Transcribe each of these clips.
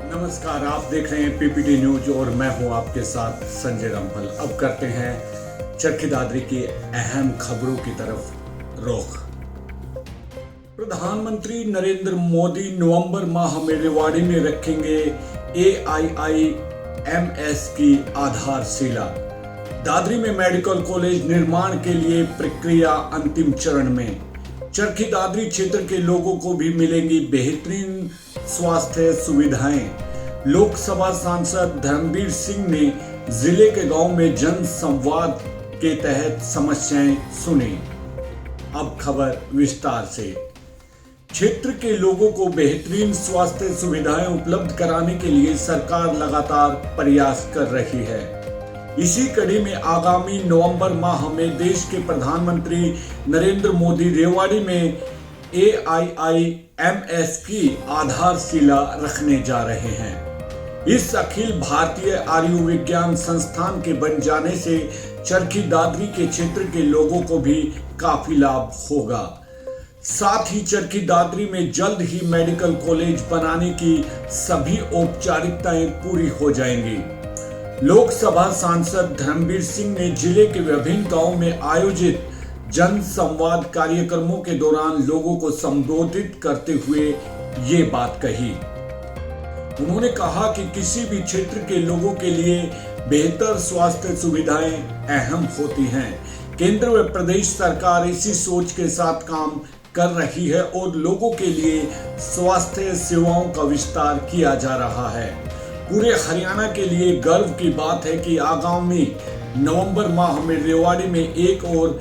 नमस्कार, आप देख रहे हैं पीपीटी न्यूज और मैं हूं आपके साथ संजय रामफल। अब करते हैं चरखी दादरी की अहम खबरों की तरफ रुख। प्रधानमंत्री नरेंद्र मोदी नवंबर माह में रेवाड़ी में रखेंगे AIIMS की आधारशिला। दादरी में मेडिकल कॉलेज निर्माण के लिए प्रक्रिया अंतिम चरण में। चरखी दादरी क्षेत्र के लोगों को भी मिलेंगी बेहतरीन स्वास्थ्य सुविधाएं। लोकसभा सांसद धर्मवीर सिंह ने जिले के गांव में जन संवाद के तहत समस्याएं सुनी। अब खबर विस्तार से। क्षेत्र के लोगों को बेहतरीन स्वास्थ्य सुविधाएं उपलब्ध कराने के लिए सरकार लगातार प्रयास कर रही है। इसी कड़ी में आगामी नवंबर माह में देश के प्रधानमंत्री नरेंद्र मोदी रेवाड़ी में AIIMS की आधारशिला रखने जा रहे हैं। इस अखिल भारतीय आयुर्विज्ञान संस्थान के बन जाने से चरखी दादरी के क्षेत्र के लोगों को भी काफी लाभ होगा। साथ ही चरखी दादरी में जल्द ही मेडिकल कॉलेज बनाने की सभी औपचारिकताएं पूरी हो जाएंगी। लोकसभा सांसद धर्मवीर सिंह ने जिले के विभिन्न गांवों में आयोजित जन संवाद कार्यक्रमों के दौरान लोगों को संबोधित करते हुए ये बात कही। उन्होंने कहा कि किसी भी क्षेत्र के लोगों के लिए बेहतर स्वास्थ्य सुविधाएं अहम होती हैं। केंद्र व प्रदेश सरकार इसी सोच के साथ काम कर रही है और लोगों के लिए स्वास्थ्य सेवाओं का विस्तार किया जा रहा है। पूरे हरियाणा के लिए गर्व की बात है कि आगामी नवंबर माह में रेवाड़ी में एक और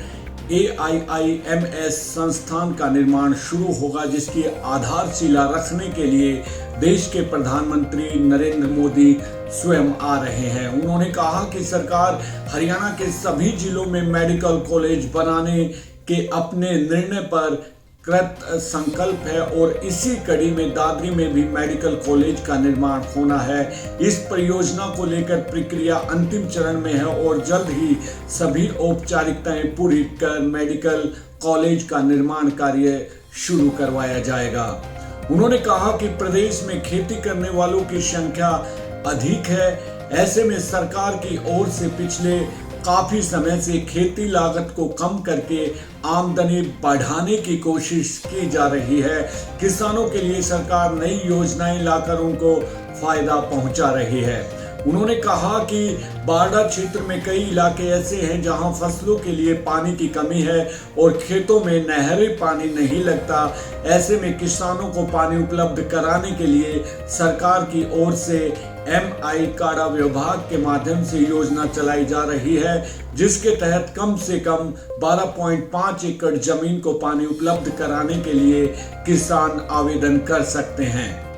AIIMS संस्थान का निर्माण शुरू होगा, जिसकी आधारशिला रखने के लिए देश के प्रधानमंत्री नरेंद्र मोदी स्वयं आ रहे हैं। उन्होंने कहा कि सरकार हरियाणा के सभी जिलों में मेडिकल कॉलेज बनाने के अपने निर्णय पर कृत संकल्प है और इसी कड़ी में दादरी में भी मेडिकल कॉलेज का निर्माण होना है। इस परियोजना को लेकर प्रक्रिया अंतिम चरण में है और जल्द ही सभी औपचारिकताएं पूरी कर मेडिकल कॉलेज का निर्माण कार्य शुरू करवाया जाएगा। उन्होंने कहा कि प्रदेश में खेती करने वालों की संख्या अधिक है। ऐसे में सरकार की ओर से पिछले काफी समय से खेती लागत को कम करके आमदनी बढ़ाने की कोशिश की जा रही है। किसानों के लिए सरकार नई योजनाएं लाकर उनको फायदा पहुंचा रही है। उन्होंने कहा कि बाड़ा क्षेत्र में कई इलाके ऐसे हैं जहां फसलों के लिए पानी की कमी है और खेतों में नहरी पानी नहीं लगता। ऐसे में किसानों को पानी उपलब्ध कराने के लिए सरकार की ओर से MI काड़ा विभाग के माध्यम से योजना चलाई जा रही है, जिसके तहत कम से कम 12.5 एकड़ जमीन को पानी उपलब्ध कराने के लिए किसान आवेदन कर सकते हैं।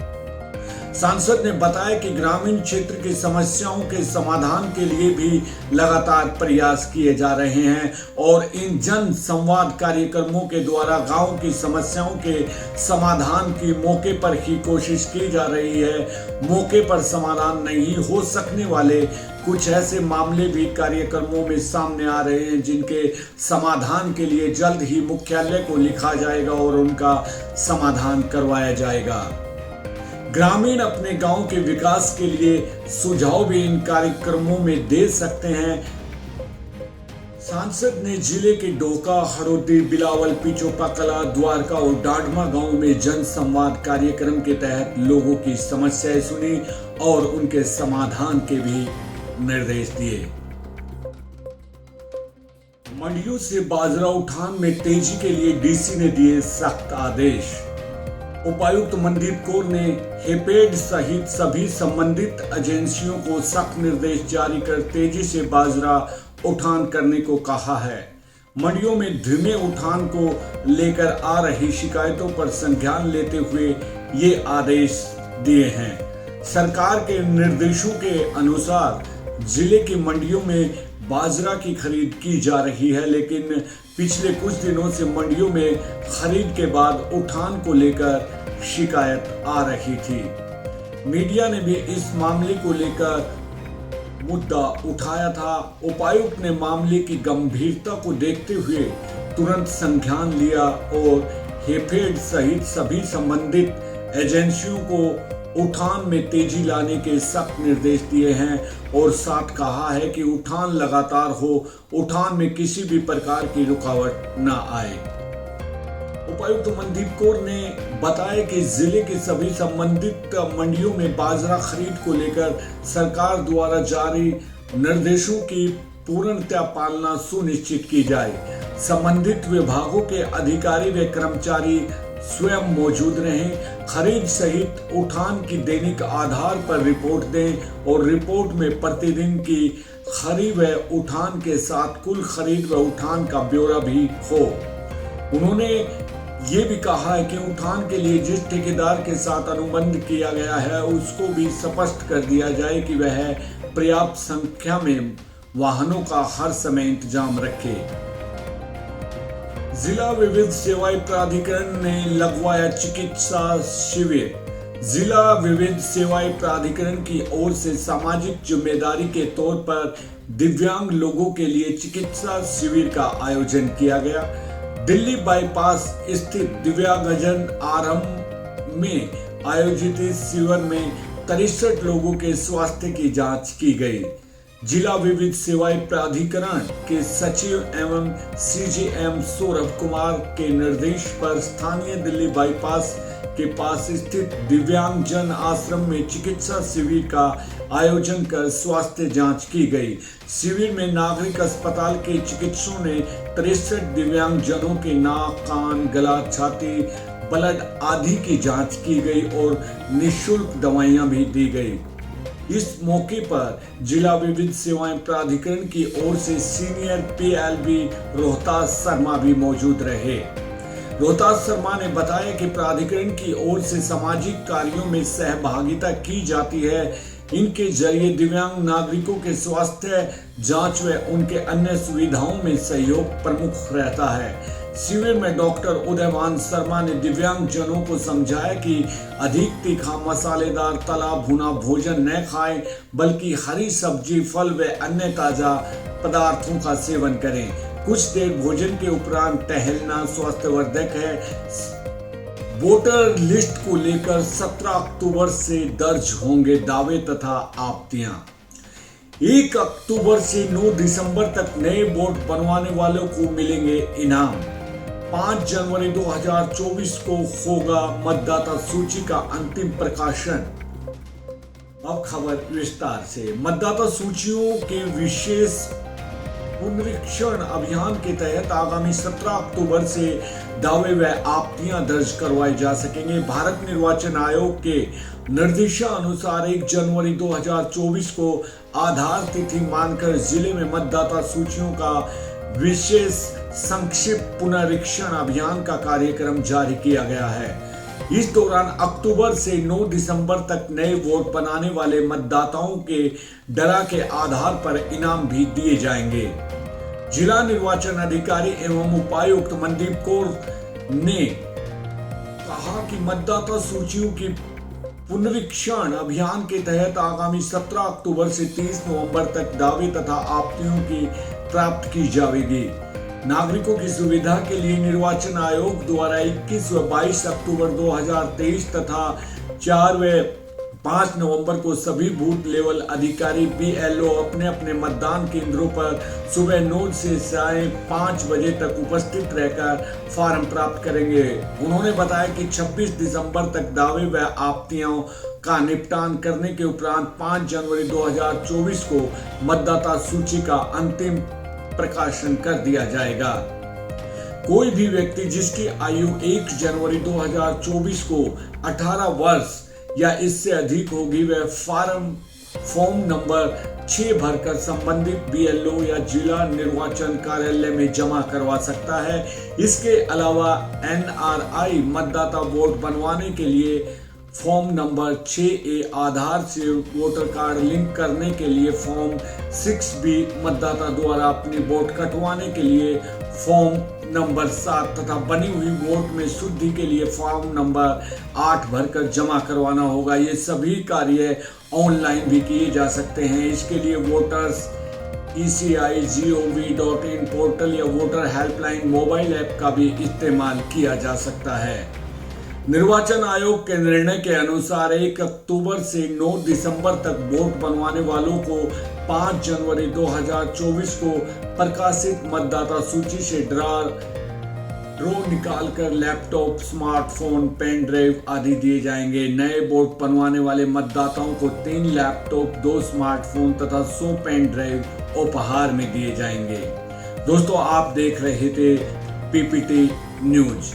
सांसद ने बताया कि ग्रामीण क्षेत्र की समस्याओं के समाधान के लिए भी लगातार प्रयास किए जा रहे हैं और इन जन संवाद कार्यक्रमों के द्वारा गांव की समस्याओं के समाधान की मौके पर ही कोशिश की जा रही है। मौके पर समाधान नहीं हो सकने वाले कुछ ऐसे मामले भी कार्यक्रमों में सामने आ रहे हैं, जिनके समाधान के लिए जल्द ही मुख्यालय को लिखा जाएगा और उनका समाधान करवाया जाएगा। ग्रामीण अपने गांव के विकास के लिए सुझाव भी इन कार्यक्रमों में दे सकते हैं। सांसद ने जिले के डोका, हरोदी, बिलावल, पिचोपा कला, द्वारका और डाडमा गांव में जन संवाद कार्यक्रम के तहत लोगों की समस्याएं सुनी और उनके समाधान के भी निर्देश दिए। मंडियों से बाजरा उठान में तेजी के लिए DC ने दिए सख्त आदेश। उपायुक्त मनदीप कौर ने हेपेड सहित सभी संबंधित एजेंसियों को सख्त निर्देश जारी कर तेजी से बाजरा उठान करने को कहा है। मंडियों में धीमे उठान को लेकर आ रही शिकायतों पर संज्ञान लेते हुए ये आदेश दिए हैं। सरकार के निर्देशों के अनुसार जिले की मंडियों में बाजरा की खरीद की जा रही है, लेकिन पिछले कुछ दिनों से मंडियों में खरीद के बाद उठान को लेकर शिकायत आ रही थी। मीडिया ने भी इस मामले को लेकर मुद्दा उठाया था। उपायुक्त ने मामले की गंभीरता को देखते हुए तुरंत संज्ञान लिया और हेफेड सहित सभी संबंधित एजेंसियों को उठान में तेजी लाने के सख्त निर्देश दिए हैं और साथ कहा है कि उठान लगातार हो, उठान में किसी भी प्रकार की रुकावट न आए। उपायुक्त मनदीप कौर ने बताया कि जिले के सभी संबंधित मंडियों में बाजरा खरीद को लेकर सरकार द्वारा जारी निर्देशों की पूर्णतः पालना सुनिश्चित की जाए। संबंधित विभागों के अधिकारी व कर्मचारी स्वयं मौजूद रहें, खरीद सहित उठान की दैनिक आधार पर रिपोर्ट दें और रिपोर्ट में प्रतिदिन की खरीद व उठान के साथ कुल खरीद व उठान का ब्यौरा भी हो। उन्होंने ये भी कहा है कि उठान के लिए जिस ठेकेदार के साथ अनुबंध किया गया है उसको भी स्पष्ट कर दिया जाए कि वह पर्याप्त संख्या में वाहनों का हर समय इंतजाम रखे। जिला विविध सेवाएं प्राधिकरण ने लगवाया चिकित्सा शिविर। जिला विविध सेवाएं प्राधिकरण की ओर से सामाजिक जिम्मेदारी के तौर पर दिव्यांग लोगों के लिए चिकित्सा शिविर का आयोजन किया गया। दिल्ली बाईपास स्थित दिव्यांगजन आश्रम में आयोजित इस शिविर में 63 लोगों के स्वास्थ्य की जांच की गई। जिला विविध सेवाएं प्राधिकरण के सचिव एवं सीजीएम सौरभ कुमार के निर्देश पर स्थानीय दिल्ली बाईपास के पास स्थित दिव्यांग जन आश्रम में चिकित्सा शिविर का आयोजन कर स्वास्थ्य जांच की गई। शिविर में नागरिक अस्पताल के चिकित्सकों ने 63 दिव्यांग जनों के नाक, कान, गला, छाती, ब्लड आदि की जांच की गई और निःशुल्क दवाइयां भी दी गई। इस मौके पर जिला विविध सेवाएं प्राधिकरण की ओर से सीनियर पीएलबी रोहतास शर्मा भी मौजूद रहे। रोहतास शर्मा ने बताया कि प्राधिकरण की ओर से सामाजिक कार्यों में सहभागिता की जाती है। इनके जरिए दिव्यांग नागरिकों के स्वास्थ्य जांच व उनके अन्य सुविधाओं में सहयोग प्रमुख रहता है। शिविर में डॉक्टर उदयवान शर्मा ने दिव्यांग जनों को समझाया कि अधिक तीखा, मसालेदार, तला भुना भोजन न खाएं, बल्कि हरी सब्जी, फल व अन्य ताजा पदार्थों का सेवन करें। कुछ देर भोजन के उपरांत टहलना स्वास्थ्यवर्धक है। वोटर लिस्ट को लेकर 17 अक्टूबर से दर्ज होंगे दावे तथा आपत्तियां। 1 अक्टूबर से 9 दिसंबर तक नए वोट बनवाने वालों को मिलेंगे इनाम। 5 जनवरी 2024 को होगा मतदाता सूची का अंतिम प्रकाशन। अब खबर विस्तार से। मतदाता सूचियों के विशेष पुनरीक्षण अभियान के तहत आगामी 17 अक्टूबर से दावे व आपत्तियां दर्ज करवाए जा सकेंगे। भारत निर्वाचन आयोग के निर्देशानुसार 1 जनवरी 2024 को आधार तिथि मानकर जिले में मतदाता सूचियों का विशेष संक्षिप्त पुनरीक्षण अभियान का कार्यक्रम जारी किया गया है। इस दौरान अक्टूबर से 9 दिसंबर तक नए वोट बनाने वाले मतदाताओं के डरा के आधार पर इनाम भी दिए जाएंगे। जिला निर्वाचन अधिकारी एवं उपायुक्त मनदीप कौर ने कहा कि मतदाता सूचियों की पुनरीक्षण अभियान के तहत आगामी 17 अक्टूबर से 30 नवंबर तक दावे तथा आपत्तियों की प्राप्त की जाएगी। नागरिकों की सुविधा के लिए निर्वाचन आयोग द्वारा 21 व 22 अक्टूबर 2023 तथा 4 व 5 नवंबर को सभी बूथ लेवल अधिकारी BLO अपने अपने मतदान केंद्रों पर सुबह 9 से साढ़े 5 बजे तक उपस्थित रहकर फॉर्म प्राप्त करेंगे। उन्होंने बताया कि 26 दिसंबर तक दावे व आपत्तियों का निपटान करने के उपरांत 5 जनवरी 2024 को मतदाता सूची का अंतिम प्रकाशन कर दिया जाएगा। कोई भी व्यक्ति जिसकी आयु 1 जनवरी 2024 को 18 वर्ष या इससे अधिक होगी वह फॉर्म नंबर 6 भरकर संबंधित BLO या जिला निर्वाचन कार्यालय में जमा करवा सकता है। इसके अलावा NRI मतदाता वोट बनवाने के लिए फॉर्म नंबर 6A आधार से वोटर कार्ड लिंक करने के लिए फॉर्म 6B मतदाता द्वारा अपनी वोट कटवाने के लिए फॉर्म नंबर 7 तथा बनी हुई वोट में शुद्धि के लिए फॉर्म नंबर 8 भरकर जमा करवाना होगा। ये सभी कार्य ऑनलाइन भी किए जा सकते हैं। इसके लिए वोटर्स ECI.gov.in पोर्टल या वोटर हेल्पलाइन मोबाइल ऐप का भी इस्तेमाल किया जा सकता है। निर्वाचन आयोग के निर्णय के अनुसार 1 अक्टूबर से 9 दिसंबर तक वोट बनवाने वालों को 5 जनवरी 2024 को प्रकाशित मतदाता सूची से ड्रॉ निकालकर लैपटॉप, स्मार्टफोन, पेन ड्राइव आदि दिए जाएंगे। नए वोट बनवाने वाले मतदाताओं को 3 लैपटॉप, 2 स्मार्टफोन तथा 100 पेन ड्राइव उपहार में दिए जाएंगे। दोस्तों, आप देख रहे थे पीपीटी न्यूज।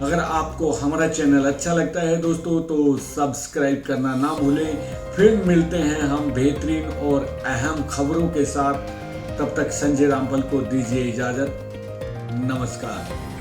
अगर आपको हमारा चैनल अच्छा लगता है दोस्तों तो सब्सक्राइब करना ना भूलें। फिर मिलते हैं हम बेहतरीन और अहम खबरों के साथ। तब तक संजय रामपाल को दीजिए इजाजत। नमस्कार।